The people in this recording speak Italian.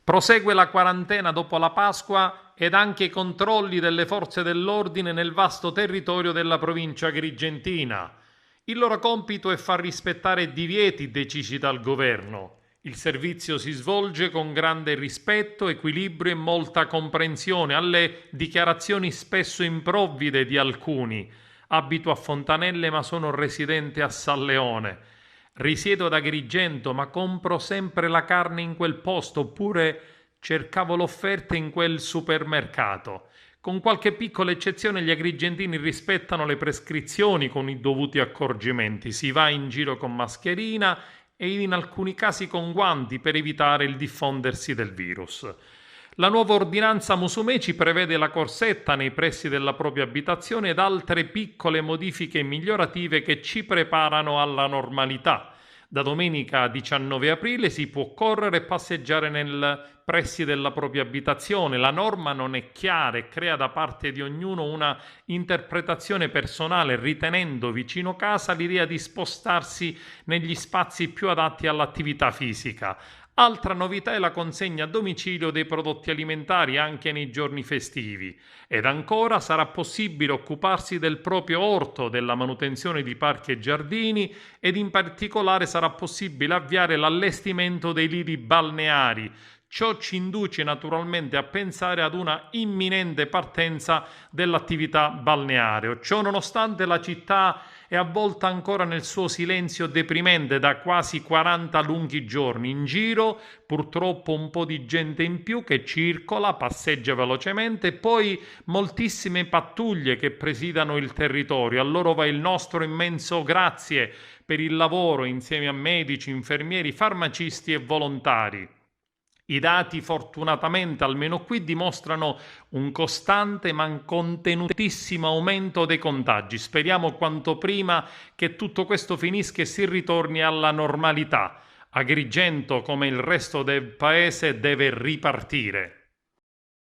Prosegue la quarantena dopo la Pasqua ed anche i controlli delle forze dell'ordine nel vasto territorio della provincia agrigentina. Il loro compito è far rispettare divieti decisi dal governo. Il servizio si svolge con grande rispetto, equilibrio e molta comprensione alle dichiarazioni spesso improvvide di alcuni. Abito a Fontanelle ma sono residente a San Leone. Risiedo ad Agrigento ma compro sempre la carne in quel posto oppure cercavo l'offerta in quel supermercato. Con qualche piccola eccezione gli agrigentini rispettano le prescrizioni con i dovuti accorgimenti. Si va in giro con mascherina e in alcuni casi con guanti per evitare il diffondersi del virus. La nuova ordinanza Musumeci prevede la corsetta nei pressi della propria abitazione ed altre piccole modifiche migliorative che ci preparano alla normalità. Da domenica 19 aprile si può correre e passeggiare nei pressi della propria abitazione. La norma non è chiara e crea da parte di ognuno una interpretazione personale, ritenendo vicino casa l'idea di spostarsi negli spazi più adatti all'attività fisica. Altra novità è la consegna a domicilio dei prodotti alimentari anche nei giorni festivi. Ed ancora sarà possibile occuparsi del proprio orto, della manutenzione di parchi e giardini ed in particolare sarà possibile avviare l'allestimento dei lidi balneari. Ciò ci induce naturalmente a pensare ad una imminente partenza dell'attività balneare. Ciò nonostante la città è avvolta ancora nel suo silenzio deprimente da quasi 40 lunghi giorni. In giro purtroppo un po' di gente in più che circola, passeggia velocemente e poi moltissime pattuglie che presidiano il territorio. A loro va il nostro immenso grazie per il lavoro insieme a medici, infermieri, farmacisti e volontari. I dati fortunatamente, almeno qui, dimostrano un costante ma contenutissimo aumento dei contagi. Speriamo quanto prima che tutto questo finisca e si ritorni alla normalità. Agrigento, come il resto del paese, deve ripartire.